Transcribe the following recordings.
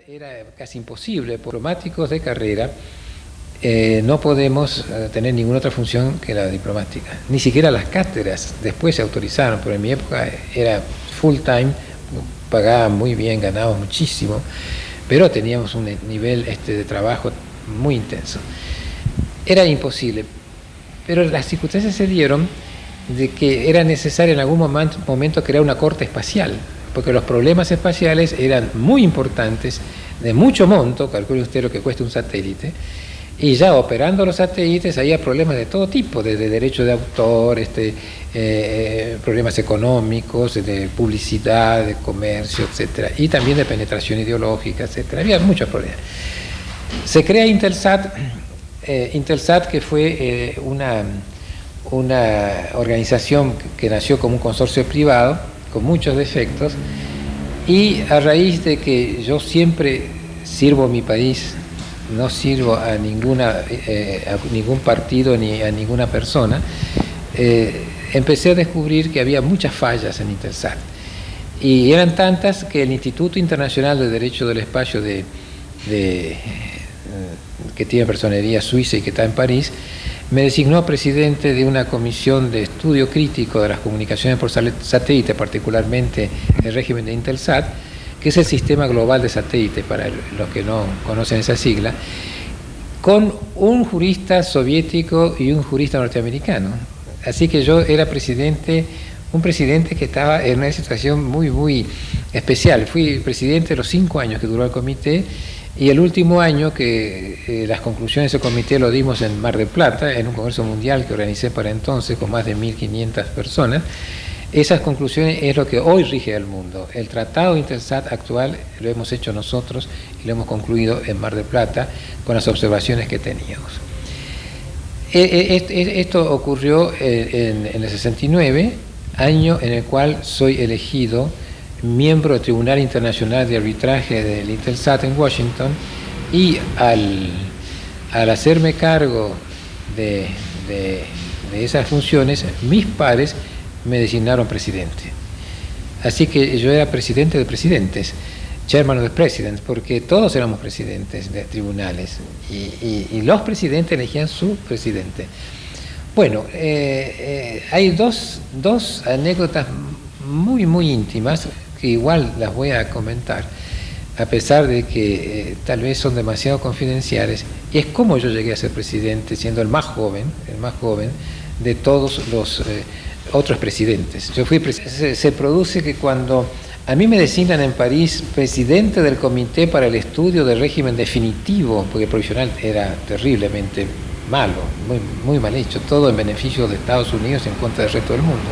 Era casi imposible, por diplomáticos de carrera no podemos tener ninguna otra función que la diplomática. Ni siquiera las cátedras después se autorizaron, pero en mi época era full time, pagaban muy bien, ganábamos muchísimo, pero teníamos un nivel de trabajo muy intenso. Era imposible, pero las circunstancias se dieron de que era necesario en algún momento crear una corte espacial, porque los problemas espaciales eran muy importantes, de mucho monto, calcule usted lo que cuesta un satélite, y ya operando los satélites había problemas de todo tipo, desde derecho de autor, problemas económicos, de publicidad, de comercio, etcétera, y también de penetración ideológica, etcétera. Había muchos problemas. Se crea Intelsat, que fue una organización que nació como un consorcio privado, con muchos defectos, y a raíz de que yo siempre sirvo a mi país, no sirvo a ningún partido ni a ninguna persona, empecé a descubrir que había muchas fallas en Intelsat, y eran tantas que el Instituto Internacional de Derecho del Espacio que tiene personería suiza y que está en París, me designó presidente de una comisión de estudio crítico de las comunicaciones por satélite, particularmente el régimen de Intelsat, que es el sistema global de satélite, para los que no conocen esa sigla, con un jurista soviético y un jurista norteamericano. Así que yo era un presidente que estaba en una situación muy, muy especial. Fui presidente de los 5 años que duró el comité, y el último año que las conclusiones del comité lo dimos en Mar del Plata, en un congreso mundial que organicé para entonces con más de 1.500 personas. Esas conclusiones es lo que hoy rige al mundo. El tratado Intelsat actual lo hemos hecho nosotros y lo hemos concluido en Mar del Plata con las observaciones que teníamos. Esto ocurrió en el 69, año en el cual soy elegido miembro del Tribunal Internacional de Arbitraje del Intelsat en Washington, y al hacerme cargo de esas funciones, mis pares me designaron presidente. Así que yo era presidente de presidentes, chairman of the presidents, porque todos éramos presidentes de tribunales, y los presidentes elegían su presidente. Bueno, hay dos anécdotas muy, muy íntimas, que igual las voy a comentar, a pesar de que tal vez son demasiado confidenciales, y es cómo yo llegué a ser presidente, siendo el más joven de todos los otros presidentes. Se produce que cuando a mí me designan en París presidente del Comité para el Estudio del Régimen Definitivo, porque el provisional era terriblemente malo, muy, muy mal hecho, todo en beneficio de Estados Unidos en contra del resto del mundo.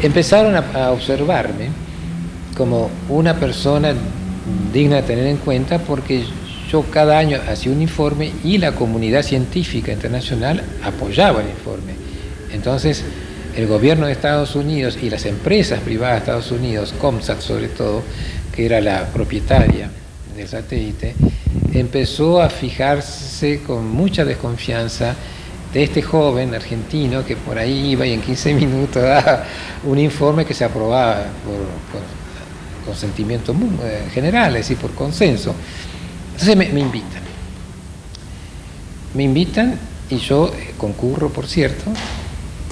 Empezaron a observarme como una persona digna de tener en cuenta, porque yo cada año hacía un informe y la comunidad científica internacional apoyaba el informe. Entonces, el gobierno de Estados Unidos y las empresas privadas de Estados Unidos, Comsat sobre todo, que era la propietaria del satélite, empezó a fijarse con mucha desconfianza de este joven argentino que por ahí iba y en 15 minutos daba un informe que se aprobaba por consentimiento general, es decir, por consenso. Entonces me invitan y yo concurro, por cierto,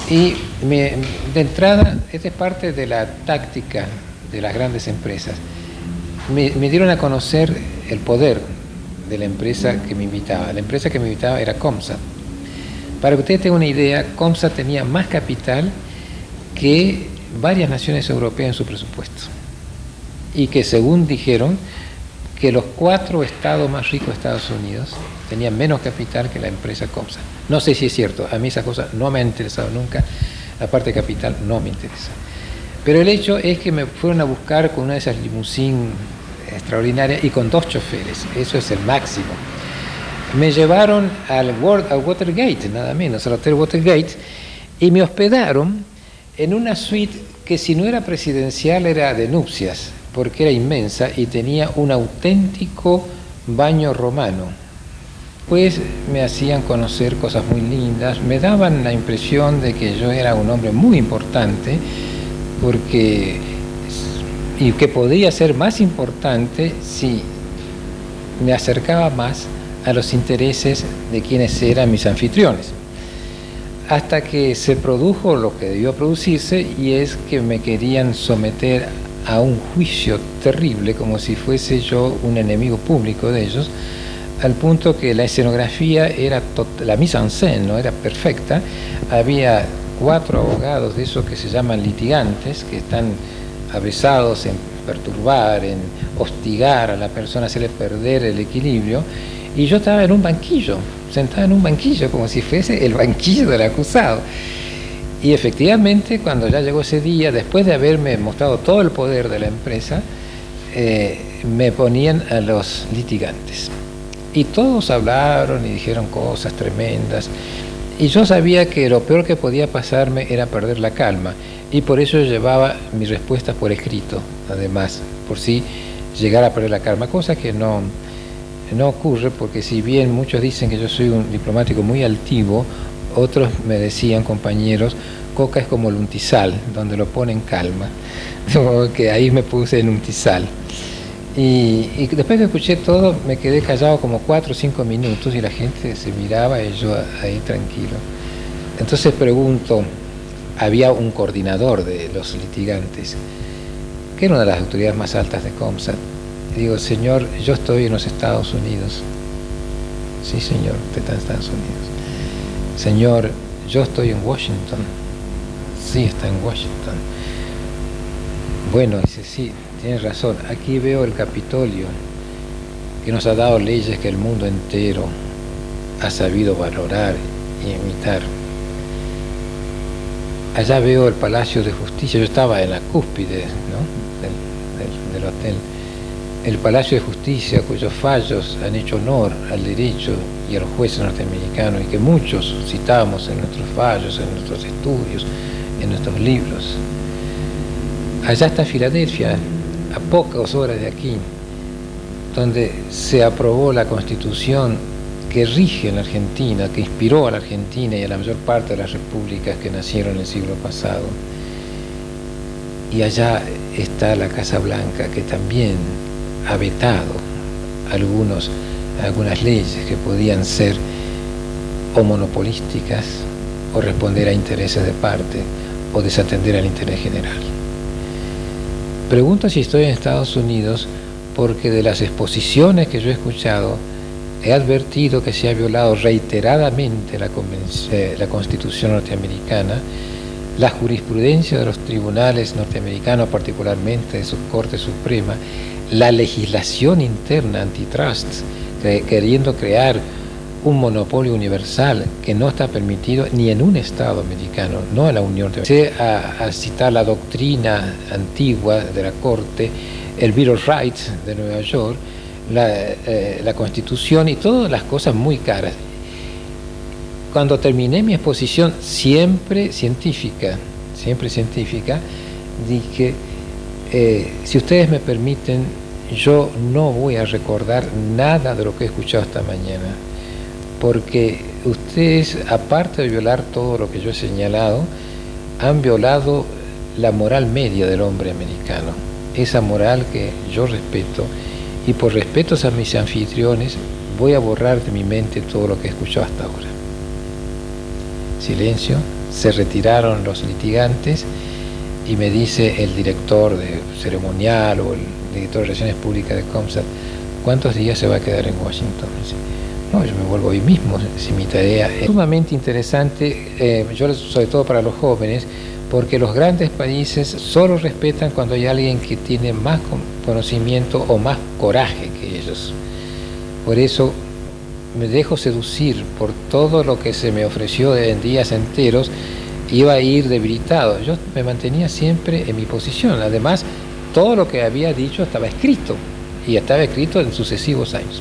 y de entrada, esta es parte de la táctica de las grandes empresas, me dieron a conocer el poder de la empresa que me invitaba. La empresa que me invitaba era Comsat. Para que ustedes tengan una idea, Comsat tenía más capital que varias naciones europeas en su presupuesto, y que, según dijeron, que los 4 estados más ricos de Estados Unidos tenían menos capital que la empresa Comsat. No sé si es cierto, a mí esa cosa no me ha interesado nunca, la parte de capital no me interesa. Pero el hecho es que me fueron a buscar con una de esas limusinas extraordinarias y con 2 choferes, eso es el máximo. Me llevaron al Watergate, nada menos, al Hotel Watergate, y me hospedaron en una suite que, si no era presidencial, era de nupcias, porque era inmensa y tenía un auténtico baño romano. Pues me hacían conocer cosas muy lindas, me daban la impresión de que yo era un hombre muy importante, porque y que podría ser más importante si me acercaba más a los intereses de quienes eran mis anfitriones. Hasta que se produjo lo que debió producirse, y es que me querían someter a un juicio terrible, como si fuese yo un enemigo público de ellos, al punto que la escenografía era la mise en scène, ¿no? Era perfecta. Había 4 abogados de esos que se llaman litigantes, que están avesados en perturbar, en hostigar a la persona, hacerle perder el equilibrio, y yo estaba en un banquillo, sentado en un banquillo, como si fuese el banquillo del acusado. Y efectivamente, cuando ya llegó ese día, después de haberme mostrado todo el poder de la empresa, me ponían a los litigantes. Y todos hablaron y dijeron cosas tremendas. Y yo sabía que lo peor que podía pasarme era perder la calma. Y por eso llevaba mis respuestas por escrito, además, por si llegara a perder la calma, cosa que no ocurre, porque si bien muchos dicen que yo soy un diplomático muy altivo, otros me decían, compañeros, Coca es como el Untizal, donde lo pone en calma. Que ahí me puse en Untizal. Y después que escuché todo, me quedé callado como 4 o 5 minutos y la gente se miraba y yo ahí tranquilo. Entonces pregunto, había un coordinador de los litigantes, que era una de las autoridades más altas de COMSAT. Y digo, señor, yo estoy en los Estados Unidos. Sí, señor, usted está en Estados Unidos. Señor, yo estoy en Washington. Sí, está en Washington. Bueno, dice, sí, tienes razón, aquí veo el Capitolio, que nos ha dado leyes que el mundo entero ha sabido valorar y imitar. Allá veo el Palacio de Justicia, yo estaba en la cúspide, ¿no? del hotel. El Palacio de Justicia, cuyos fallos han hecho honor al derecho y a los jueces norteamericanos, y que muchos citamos en nuestros fallos, en nuestros estudios, en nuestros libros. Allá está Filadelfia, a pocas horas de aquí, donde se aprobó la Constitución que rige en la Argentina, que inspiró a la Argentina y a la mayor parte de las repúblicas que nacieron en el siglo pasado. Y allá está la Casa Blanca, que también ha vetado algunas leyes que podían ser o monopolísticas, o responder a intereses de parte, o desatender al interés general. Pregunto si estoy en Estados Unidos porque de las exposiciones que yo he escuchado he advertido que se ha violado reiteradamente la Constitución norteamericana, la jurisprudencia de los tribunales norteamericanos, particularmente de su Corte Suprema, la legislación interna antitrust, queriendo crear un monopolio universal que no está permitido ni en un Estado americano, no en la Unión Europea. A citar la doctrina antigua de la Corte, el Bill of Rights de Nueva York, la Constitución y todas las cosas muy caras. Cuando terminé mi exposición, siempre científica, dije, si ustedes me permiten, yo no voy a recordar nada de lo que he escuchado esta mañana, porque ustedes, aparte de violar todo lo que yo he señalado, han violado la moral media del hombre americano, esa moral que yo respeto, y por respeto a mis anfitriones voy a borrar de mi mente todo lo que he escuchado hasta ahora. Silencio, se retiraron los litigantes y me dice el director de ceremonial o el director de Relaciones Públicas de COMSAT, ¿cuántos días se va a quedar en Washington? No, yo me vuelvo hoy mismo, si mi tarea es sumamente interesante, sobre todo para los jóvenes, porque los grandes países solo respetan cuando hay alguien que tiene más conocimiento o más coraje que ellos. Por eso me dejo seducir por todo lo que se me ofreció en días enteros, iba a ir debilitado. Yo me mantenía siempre en mi posición. Además, todo lo que había dicho estaba escrito, y estaba escrito en sucesivos años.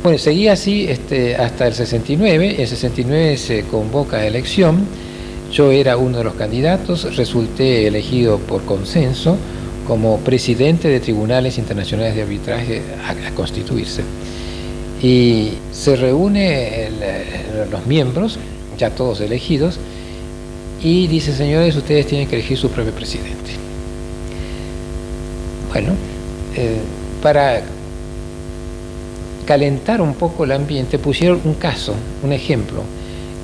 Bueno, seguí así hasta el 69. En el 69 se convoca a elección. Yo era uno de los candidatos, resulté elegido por consenso como presidente de tribunales internacionales de arbitraje a constituirse. Y se reúnen los miembros, ya todos elegidos, y dice, señores, ustedes tienen que elegir su propio presidente. Bueno, para calentar un poco el ambiente pusieron un caso, un ejemplo,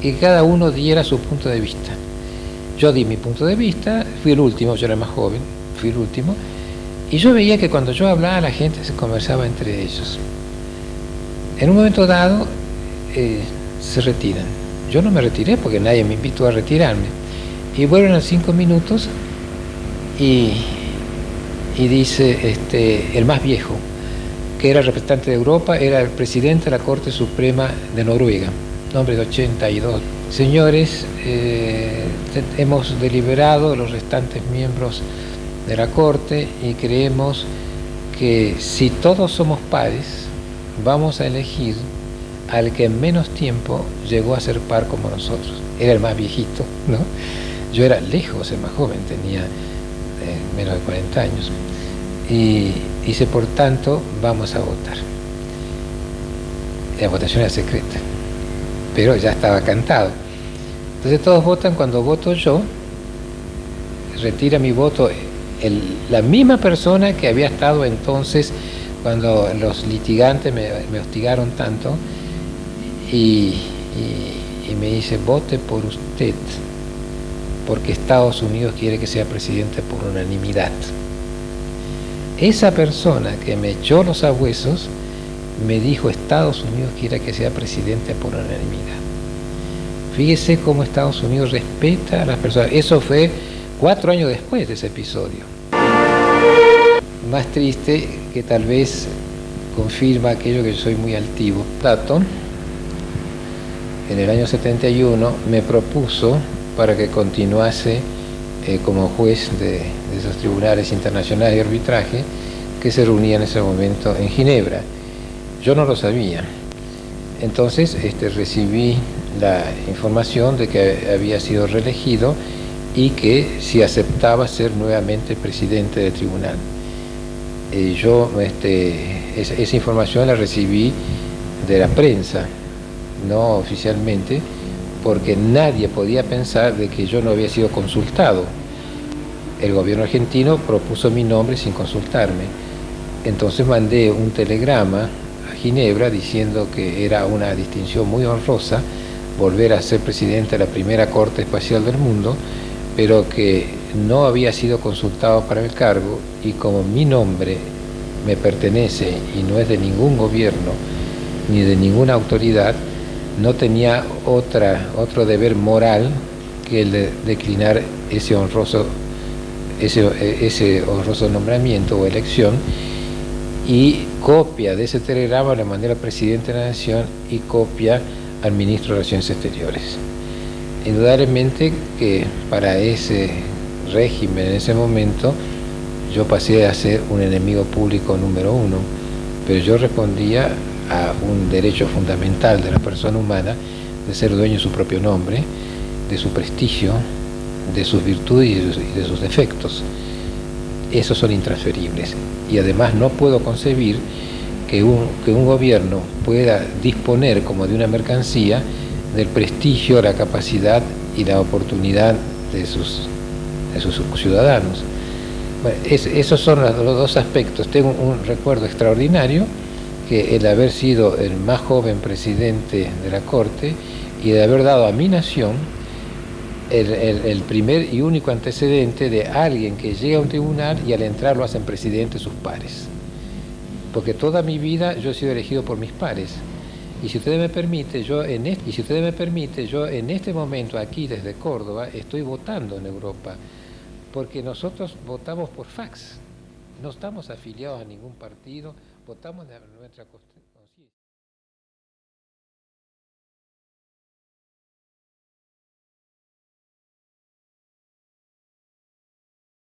y cada uno diera su punto de vista. Yo di mi punto de vista, fui el último, yo era más joven, fui el último, y yo veía que cuando yo hablaba la gente se conversaba entre ellos. En un momento dado se retiran. Yo no me retiré porque nadie me invitó a retirarme. Y vuelven a 5 minutos y dice el más viejo, que era el representante de Europa, era el presidente de la Corte Suprema de Noruega, hombre de 82. Señores, hemos deliberado los restantes miembros de la Corte y creemos que si todos somos pares, vamos a elegir al que en menos tiempo llegó a ser par como nosotros. Era el más viejito, ¿no? Yo era lejos el más joven, tenía menos de 40 años. Y dice, por tanto, vamos a votar. La votación era secreta, pero ya estaba cantado. Entonces todos votan. Cuando voto yo, retira mi voto la misma persona que había estado entonces cuando los litigantes me hostigaron tanto, y me dice, vote por usted, porque Estados Unidos quiere que sea presidente por unanimidad. Esa persona que me echó los sabuesos me dijo, Estados Unidos quiere que sea presidente por unanimidad. Fíjese cómo Estados Unidos respeta a las personas. Eso fue 4 años después de ese episodio. Más triste, que tal vez confirma aquello que yo soy muy altivo. Platón, en el año 71, me propuso para que continuase como juez de esos tribunales internacionales de arbitraje que se reunían en ese momento en Ginebra. Yo no lo sabía. Entonces recibí la información de que había sido reelegido y que si aceptaba ser nuevamente presidente del tribunal. Yo esa información la recibí de la prensa, no oficialmente, porque nadie podía pensar de que yo no había sido consultado. El gobierno argentino propuso mi nombre sin consultarme. Entonces mandé un telegrama a Ginebra diciendo que era una distinción muy honrosa volver a ser presidente de la primera Corte Espacial del mundo, pero que no había sido consultado para el cargo, y como mi nombre me pertenece y no es de ningún gobierno ni de ninguna autoridad, no tenía otro deber moral que el de declinar ese honroso nombramiento o elección. Y copia de ese telegrama le mandé al presidente de la Nación y copia al ministro de Relaciones Exteriores. Indudablemente que para ese régimen en ese momento yo pasé a ser un enemigo público número 1, pero yo respondía a un derecho fundamental de la persona humana de ser dueño de su propio nombre, de su prestigio, de sus virtudes y de sus defectos. Esos son intransferibles, y además no puedo concebir que un gobierno pueda disponer como de una mercancía del prestigio, la capacidad y la oportunidad de sus ciudadanos. Bueno, esos son los dos aspectos. Tengo un recuerdo extraordinario, que el haber sido el más joven presidente de la Corte y de haber dado a mi nación el primer y único antecedente de alguien que llega a un tribunal y al entrar lo hacen presidente sus pares. Porque toda mi vida yo he sido elegido por mis pares. Y si ustedes me permiten, yo en este momento aquí desde Córdoba estoy votando en Europa, porque nosotros votamos por fax. No estamos afiliados a ningún partido, votamos de nuestra constitución.